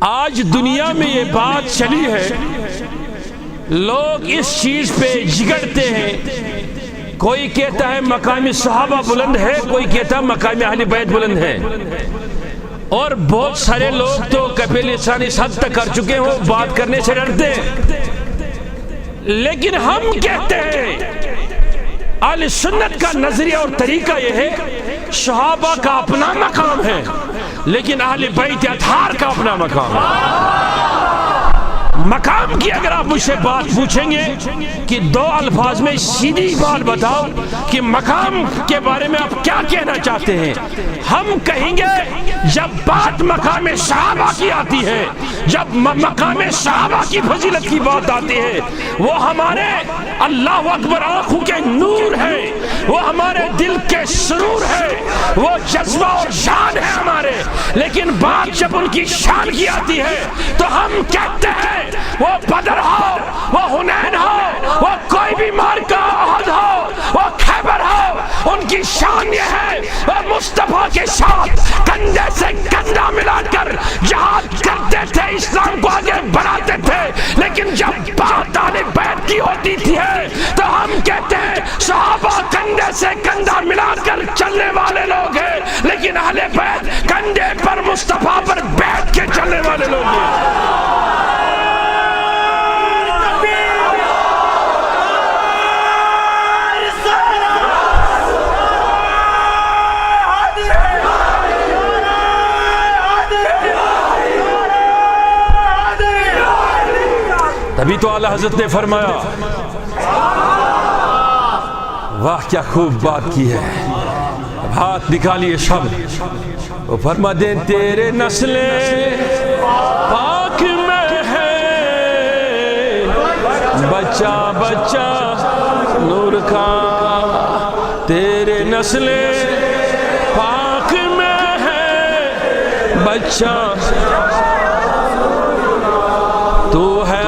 آج دنیا میں یہ بات چلی ہے، لوگ اس چیز پہ جگڑتے ہیں، کوئی کہتا ہے مقام صحابہ بلند ہے، کوئی کہتا ہے مقام اہل بیت بلند ہے، اور بہت سارے لوگ تو کفِ لسان اس حد تک کر چکے ہو بات کرنے سے ڈرتے ہیں۔ لیکن ہم کہتے ہیں اہل سنت کا نظریہ اور طریقہ یہ ہے، صحابہ کا اپنا مقام ہے لیکن اہل بیت اطہار کا اپنا مقام ہے۔ مقام کی اگر آپ مجھ سے بات پوچھیں گے کہ دو الفاظ میں سیدھی بات بتاؤ کہ مقام کے بارے میں آپ کیا کہنا چاہتے ہیں، ہم کہیں گے جب بات مقام صحابہ کی آتی ہے، جب مقام صحابہ کی فضیلت کی بات آتی ہے، وہ ہمارے اللہ اکبر آنکھوں کے نور ہے، وہ ہمارے دل کے سرور ہے، وہ جذبہ اور شان ہے ہمارے۔ لیکن بات جب ان کی شان کی آتی ہے تو ہم کہتے ہیں وہ بدر ہو، وہ حنین ہو، وہ کوئی بھی معرکہ احد ہو، وہ خیبر ہو، ان کی شان یہ ہے وہ مصطفیٰ کے ساتھ کندھے سے کندھا ملا کر جہاد کرتے تھے، اسلام کو آگے بڑھاتے تھے۔ لیکن جب بات اہل بیت کی ہوتی تھی تو ہم کہتے ہیں صحابہ کندھے سے کندھا ملا کر چلنے والے لوگ ہیں، لیکن اہل بیت کندھے پر مصطفیٰ پر بیٹھ کے چلنے والے لوگ ہیں۔ تبھی تو اعلیٰ حضرت نے فرمایا، واہ کیا خوب بات کی ہے، اب ہاتھ نکالیے سب، وہ فرما دیں تیرے نسل پاک میں ہے بچہ بچہ نور کا، تیرے نسل پاک میں ہے بچہ، تو ہے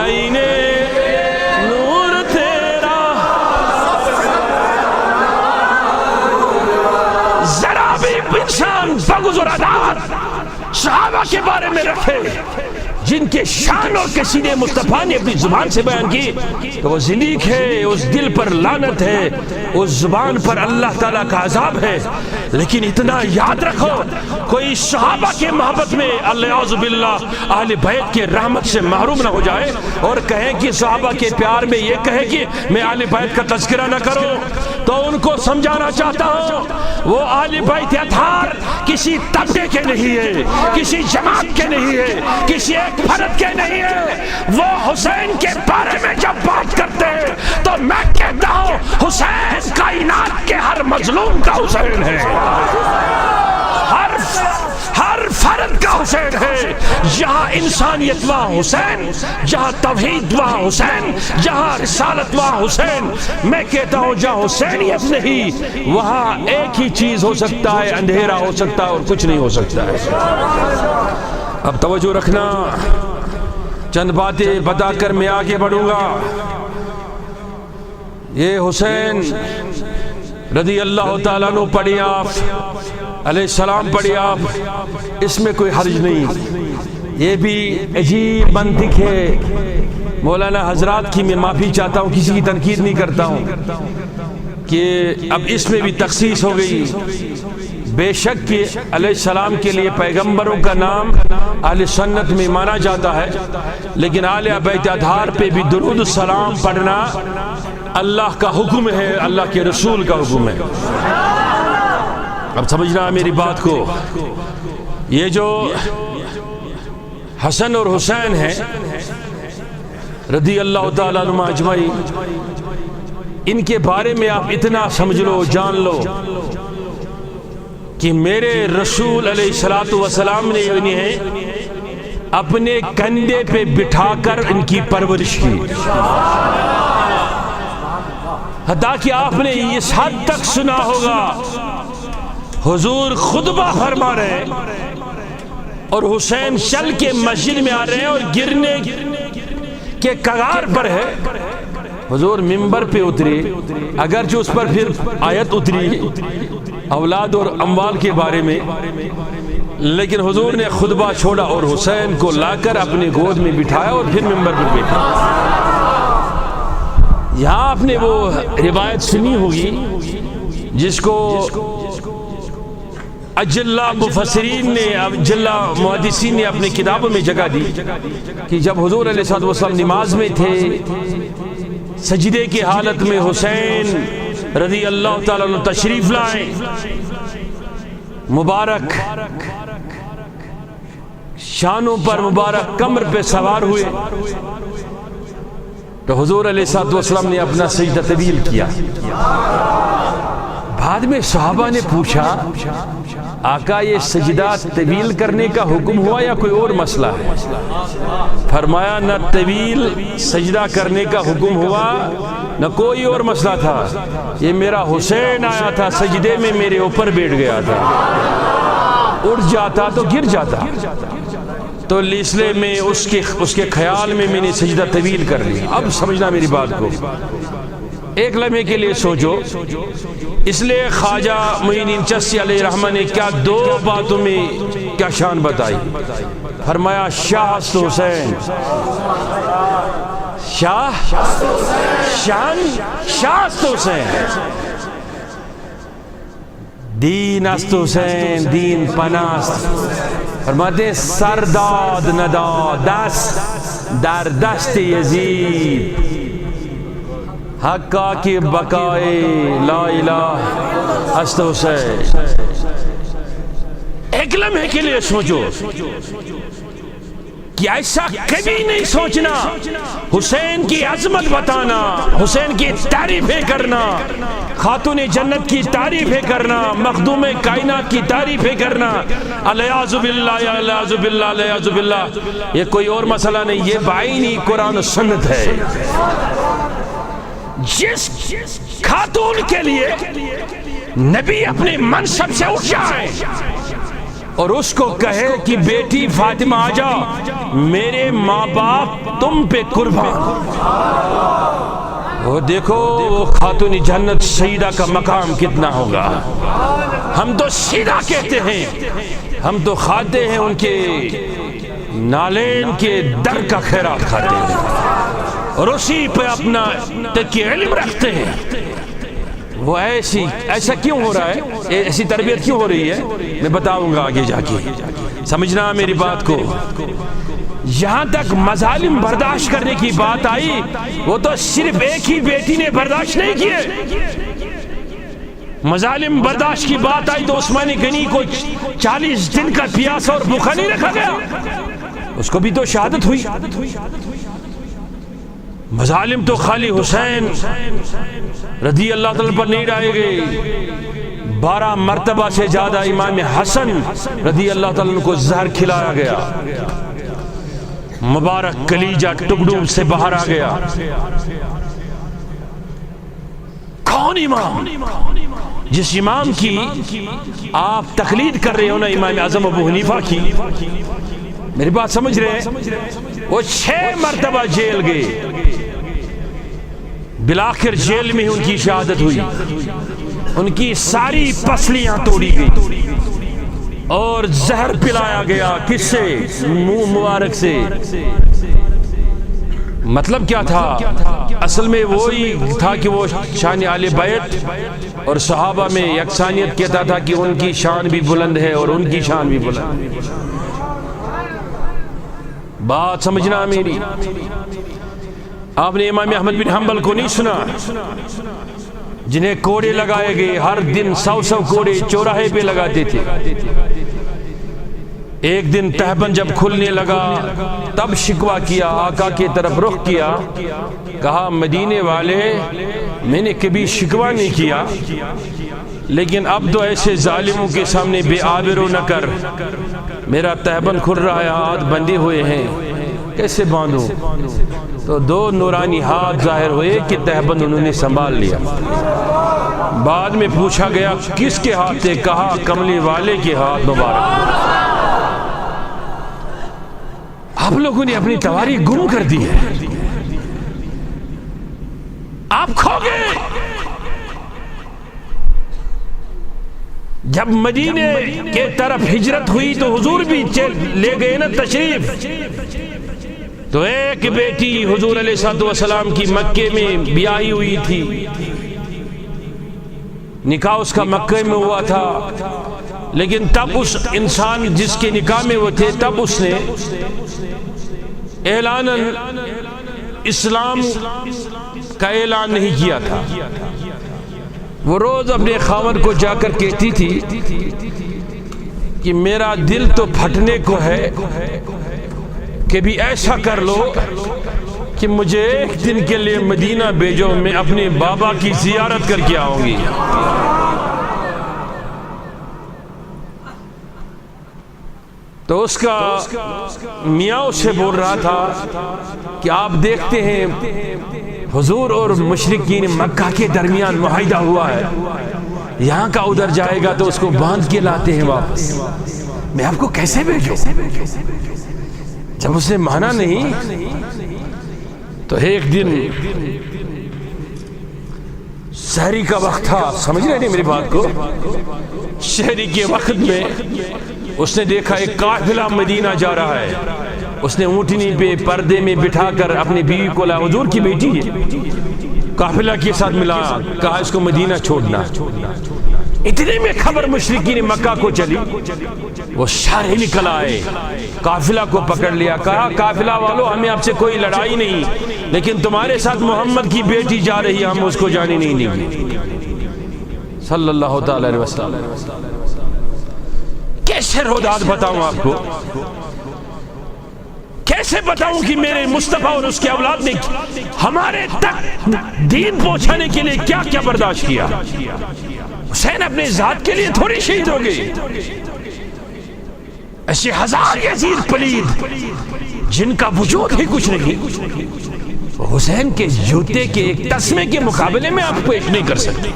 بغض اور عداوت صحابہ کے بارے میں رکھے، جن کے شان اور قصیدے مصطفیٰ نے اپنی زبان سے بیان کی، تو وہ زندیق ہے، اس دل پر لعنت ہے، اس زبان پر اللہ تعالیٰ کا عذاب ہے۔ لیکن اتنا یاد رکھو، کوئی صحابہ کے محبت میں الیاذ باللہ اہل بیت کے رحمت سے محروم نہ ہو جائے اور کہیں کہ صحابہ کے پیار میں یہ کہے کہ میں اہل بیت کا تذکرہ نہ کروں، تو ان کو سمجھانا چاہتا ہوں وہ اہل بیت اطہار کسی طبقے کے نہیں ہے، کسی جماعت کے نہیں ہے، کسی ایک فرد کے نہیں ہے۔ وہ حسین کے بارے میں جب بات کرتے ہیں تو میں کہتا ہوں حسین کائنات کے ہر مظلوم کا حسین ہے، ہر فرد کا حسین ہے۔ جہاں انسانیت وہاں حسین، جہاں توحید وہاں حسین، جہاں رسالت وہاں حسین۔ میں کہتا ہوں جہاں حسینیت نہیں وہاں ایک ہی چیز ہو سکتا ہے، اندھیرا ہو سکتا ہے اور کچھ نہیں ہو سکتا ہے۔ اب توجہ رکھنا، چند باتیں بتا کر میں آگے بڑھوں گا۔ یہ حسین رضی اللہ تعالیٰ عنہ پڑھی آپ، علیہ السلام پڑھی آپ، اس میں کوئی حرج نہیں۔ یہ بھی عجیب منطق ہے، مولانا حضرات کی میں معافی چاہتا ہوں، کسی کی تنقید نہیں کرتا ہوں کہ اب اس میں بھی تخصیص ہو گئی۔ بے شک کہ علیہ السلام کے لیے پیغمبروں کا نام اہل سنت میں مانا جاتا ہے، لیکن اہل بیت اطہار پہ بھی درود السلام پڑھنا اللہ کا حکم ہے، اللہ کے رسول کا حکم ہے۔ اب سمجھنا میری بات کو، یہ جو حسن اور حسین ہیں رضی اللہ تعالیٰ عنہما اجمعین، ان کے بارے میں آپ اتنا سمجھ لو، جان لو کہ میرے رسول علیہ السلام نے انہیں اپنے کندھے پہ بٹھا کر ان کی پرورش کی، حتیٰ کہ آپ نے اس حد تک سنا ہوگا حضور خطبہ فرما رہے اور حسین چل کے مسجد میں آ رہے ہیں اور گرنے کے کگار پر ہے، حضور منبر پہ اتری، اگرچہ اس پر پھر آیت اتری اولاد اور اموال کے بارے میں، لیکن حضور نے خطبہ چھوڑا اور حسین کو لا کر اپنی گود میں بٹھایا اور پھر ممبر پر بیٹھا۔ یہاں آپ نے وہ روایت سنی ہوگی جس کو اجلہ مفسرین نے، اجلہ محدثین نے اپنی کتابوں میں جگہ دی کہ جب حضور علیہ الصلوۃ والسلام نماز میں تھے، سجدے کی حالت میں حسین رضی اللہ تعالیٰ عنہ تشریف لائے، مبارک شانوں پر، مبارک کمر پہ سوار ہوئے، تو حضور علیہ الصلوۃ والسلام نے اپنا سجدہ طویل کیا۔ بعد میں صحابہ نے پوچھا آقا یہ سجدہ طویل کرنے کا حکم ہوا یا کوئی اور مسئلہ ہے؟ فرمایا نہ طویل سجدہ کرنے کا حکم ہوا نہ کوئی اور مسئلہ تھا، یہ میرا حسین آیا تھا سجدے میں، میرے اوپر بیٹھ گیا تھا، اٹھ جاتا تو گر جاتا، تو اس لیے میں اس کے خیال میں نے سجدہ طویل کر لیا۔ اب سمجھنا میری بات کو، ایک لمحے کے لیے سوچو۔ اس لیے خواجہ معین الدین چشتی علیہ رحمہ نے کیا دو باتوں میں کیا شان بتائی، فرمایا شاہ است حسین، شاہ شان شاہ است حسین، دین است حسین، دین پناہ است۔ فرماتے ہیں سرداد نداد دست در دست یزید، حقا کی بقائے لا الہ است حسین۔ ایک لمحے کے لیے سوچو کہ ایسا کبھی نہیں سوچنا حسین کی عظمت بتانا، حسین کی تعریفیں کرنا، خاتون جنت کی تعریفیں کرنا، مخدوم کائنات کی تعریفیں کرنا، الیاذ باللہ یا الیاذ باللہ الیاذ باللہ، یہ کوئی اور مسئلہ نہیں، یہ بعینی قرآن و سنت ہے۔ جس خاتون کے لیے نبی اپنے منصب سے اٹھ جائے اور اس کو کہے کہ بیٹی فاطمہ آجا، میرے ماں باپ تم پہ قربان، وہ دیکھو وہ خاتون جنت سیدہ کا مقام کتنا ہوگا۔ ہم تو سیدھا کہتے ہیں، ہم تو کھاتے ہیں ان کے نالین کے در کا خیرات کھاتے ہیں اور اسی پہ اپنا تقی علم رکھتے ہیں۔ وہ ایسا کیوں ہو رہا ہے، ایسی تربیت کیوں ہو رہی ہے، میں بتاؤں گا آگے جا کے، سمجھنا میری بات کو۔ یہاں تک مظالم برداشت کرنے کی بات آئی، وہ تو صرف ایک ہی بیٹی نے برداشت نہیں کیے، مظالم برداشت کی بات آئی تو عثمان غنی کو 40 دن کا پیاسا اور بھوکا نہیں رکھا گیا، اس کو بھی تو شہادت ہوئی۔ مظالم تو خالی حسین رضی اللہ تعالیٰ پر نہیں رائے گئے، 12 مرتبہ سے زیادہ امام حسن رضی اللہ تعالیٰ کو زہر کھلایا گیا، مبارک کلیجہ ٹکڑوں سے باہر آ گیا۔ کون امام؟ جس امام کی آپ تقلید کر رہے ہو نا، امام اعظم ابو حنیفہ کی، میری بات سمجھ رہے ہیں؟ وہ 6 مرتبہ جیل گئے، بالآخر جیل میں ان کی شہادت ہوئی، ان کی ساری پسلیاں توڑی گئی اور زہر پلایا گیا، کس سے؟ منہ مبارک سے۔ مطلب کیا تھا؟ اصل میں وہی تھا کہ وہ شان اہل بیت اور صحابہ میں یکسانیت کہتا تھا کہ ان کی شان بھی بلند ہے اور ان کی شان بھی بلند ہے۔ بات سمجھنا میری۔ آپ نے امام احمد بن حنبل کو نہیں سنا جنہیں کوڑے لگائے گئے، ہر دن 100 کوڑے چوراہے پہ لگاتے تھے۔ ایک دن تہبند جب کھلنے لگا تب شکوہ کیا، آقا کی طرف رخ کیا، کہا مدینے والے میں نے کبھی شکوہ نہیں کیا، لیکن اب تو ایسے ظالموں کے سامنے بے آبرو نہ کر، میرا تہبند کھل رہا ہے، ہاتھ بندھے ہوئے ہیں، کیسے باندھوں؟ تو 2 نورانی ہاتھ ظاہر ہوئے کہ تہبند انہوں نے سنبھال لیا۔ بعد میں پوچھا گیا کس کے ہاتھ تھے، کہا کملی والے کے ہاتھ مبارک۔ آپ لوگوں نے اپنی تواریخ گم کر دی ہے، آپ کھو گئے۔ جب مدینے کے طرف ہجرت ہوئی تو حضور بھی لے گئے نا تشریف، تو ایک بیٹی حضور علیہ الصلوۃ والسلام کی مکے میں بیاہی ہوئی تھی، نکاح اس کا مکے میں ہوا تھا، لیکن تب اس انسان جس کے نکاح میں وہ تھے تب اس نے اعلاناً اسلام کا اعلان نہیں کیا تھا۔ وہ روز اپنے خاوند کو جا کر کہتی تھی کہ میرا دل تو پھٹنے کو ہے کہ بھی ایسا کر لو کہ مجھے ایک دن کے لیے مدینہ بھیجو، میں اپنے بابا کی زیارت کر کے آؤں گی۔ تو اس کا میاں اسے بول رہا تھا کہ آپ دیکھتے ہیں حضور اور مشرکین مکہ کے درمیان معاہدہ ہوا ہے، یہاں کا ادھر جائے گا تو اس کو باندھ کے لاتے ہیں واپس، میں آپ کو کیسے بھیجوں؟ جب اس نے مانا نہیں تو ایک دن سحری کا وقت تھا، سمجھ رہے نہیں میری بات کو؟ سحری کے وقت میں اس نے دیکھا ایک قافلہ مدینہ جا رہا ہے، اس نے اونٹنی پہ پردے میں بٹھا کر اپنی بیوی کو لایا، حضور کی بیٹی ہے، قافلہ کے ساتھ ملا، کہا اس کو مدینہ چھوڑنا۔ اتنے میں خبر مشرکین مکہ کو چلی، وہ سارے نکل آئے، قافلہ کو پکڑ لیا، کہا قافلہ والو ہمیں آپ سے کوئی لڑائی نہیں، لیکن تمہارے ساتھ محمد کی بیٹی جا رہی ہے، ہم اس کو جانے نہیں دیں گے صلی اللہ تعالی علیہ وسلم۔ کیسے روداد بتاؤں آپ کو، کیسے بتاؤں کہ میرے مصطفیٰ اور اس کے اولاد نے ہمارے تک دین پہنچانے کے لیے کیا کیا برداشت کیا۔ حسین اپنے ذات کے لیے تھوڑی شہید ہو گئی، ایسے ہزار یزید پلید جن کا وجود ہی کچھ نہیں، حسین کے جوتے کے ایک تسمے کے مقابلے میں آپ پیش نہیں کر سکتے۔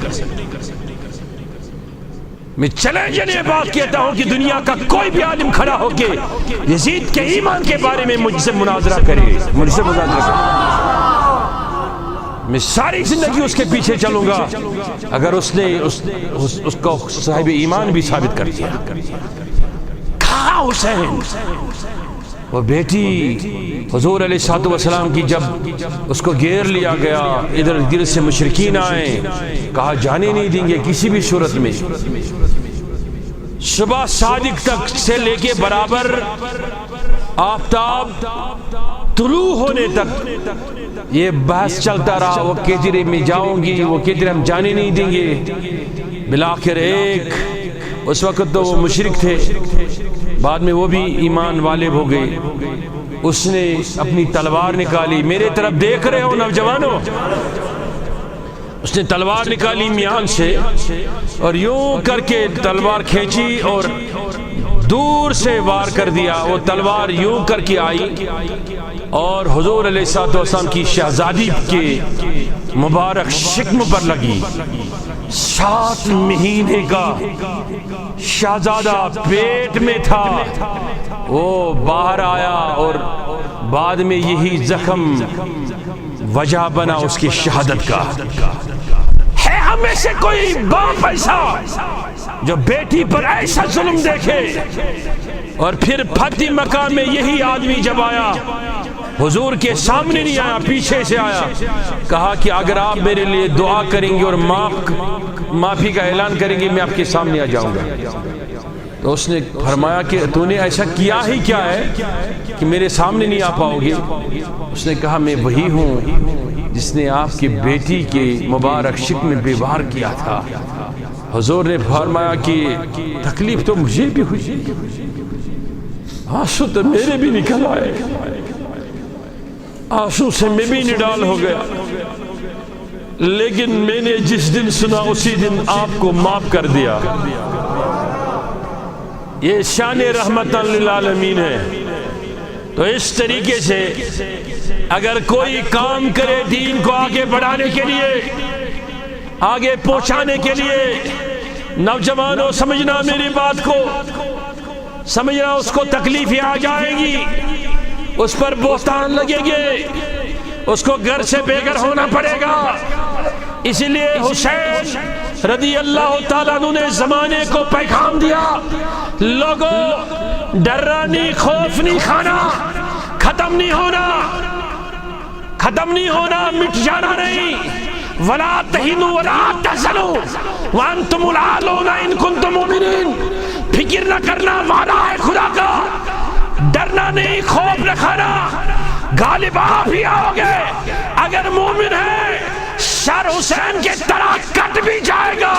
میں چیلنج بات کہتا ہوں کہ دنیا کا کوئی بھی عالم کھڑا ہو کے یزید کے ایمان کے بارے میں مجھ سے مناظرہ کرے، مجھ سے مناظرہ کرے، میں ساری زندگی اس کے پیچھے چلوں گا اگر اس نے اس کو صاحب ایمان بھی ثابت کر دیا۔ کہاں حسین؟ وہ بیٹی حضور علیہ الصلوۃ والسلام کی جب اس کو گھیر لیا گیا، ادھر ادھر سے مشرکین آئے، کہا جانے نہیں دیں گے کسی بھی صورت میں۔ صبح صادق تک سے لے کے برابر آفتاب طلوع ہونے تک یہ بحث چلتا رہا، وہ کہتی رہی میں جاؤں گی، وہ کہتی رہی ہم جانے نہیں دیں گے۔ بالآخر ایک اس وقت تو وہ مشرک تھے، بعد میں وہ بھی ایمان والے ہو گئے، اس نے اپنی تلوار نکالی، میرے طرف دیکھ رہے ہو نوجوانوں، اس نے تلوار نکالی میان سے اور یوں کر کے تلوار کھینچی اور دور سے وار کر دیا، وہ تلوار یوں کر کے آئی اور حضور علیہ الصلوۃ والسلام کی شہزادی کے مبارک شکم پر لگی۔ 7 مہینے کا شہزادہ پیٹ میں تھا، وہ باہر آیا اور بعد میں یہی زخم وجہ بنا اس کی شہادت کا۔ ہے ہمیں سے کوئی باپ ایسا جو بیٹی پر ایسا ظلم دیکھے؟ اور پھر فتح مکہ میں یہی آدمی جب آیا، حضور کے سامنے نہیں آیا، پیچھے سے آیا، کہا کہ اگر آپ میرے لیے دعا کریں گے اور معافی کا اعلان کریں گے میں آپ کے سامنے آ جاؤں گا۔ تو اس نے فرمایا کہ تو نے ایسا کیا ہی کیا ہے کہ میرے سامنے نہیں آ پاؤ گے؟ اس نے کہا میں وہی ہوں جس نے آپ کی بیٹی کے مبارک شکم میں بیوار کیا تھا۔ حضور نے فرمایا کہ تکلیف تو مجھے بھی ہوئی، آنسو تو میرے بھی نکل آئے، آنسو سے میں بھی نڈال ہو گیا، لیکن میں نے جس دن سنا اسی دن آپ کو معاف کر دیا۔ یہ شان رحمت للعالمین ہے۔ تو اس طریقے سے اگر کوئی کام کرے دین کو آگے بڑھانے کے لیے، آگے پہنچانے کے لیے، نوجوانوں سمجھنا میری بات کو، سمجھنا اس کو تکلیفیں آ جائیں گی، اس پر بہتان لگے گے، اس کو گھر سے بے گھر ہونا پڑے گا۔ اسی لیے حسین رضی اللہ تعالیٰ عنہ نے زمانے کو پیغام دیا، لوگوں ڈرنا نہیں، خوف نہیں کھانا، ختم نہیں ہونا، ختم نہیں ہونا، مٹ جانا نہیں۔ وَلَا تَهِنُوا وَلَا تَحْزَنُوا وَأَنْتُمُ الْأَعْلَوْنَ إِن كُنتُم مُؤْمِنِينَ۔ فکر نہ کرنا، وعدہ ہے خدا کا، ڈرنا نہیں، خوف نہ کھانا، غالب آپ ہی آؤ گے۔ اگر مومن ہے سر حسین کے طرح کٹ بھی جائے گا،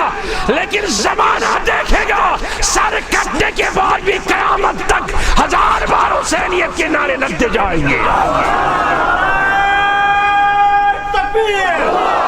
لیکن زمانہ دیکھے گا سر کٹنے کے بعد بھی قیامت تک 1000 بار حسینیت کے نعرے لگتے جائیں گے۔ تکبیر!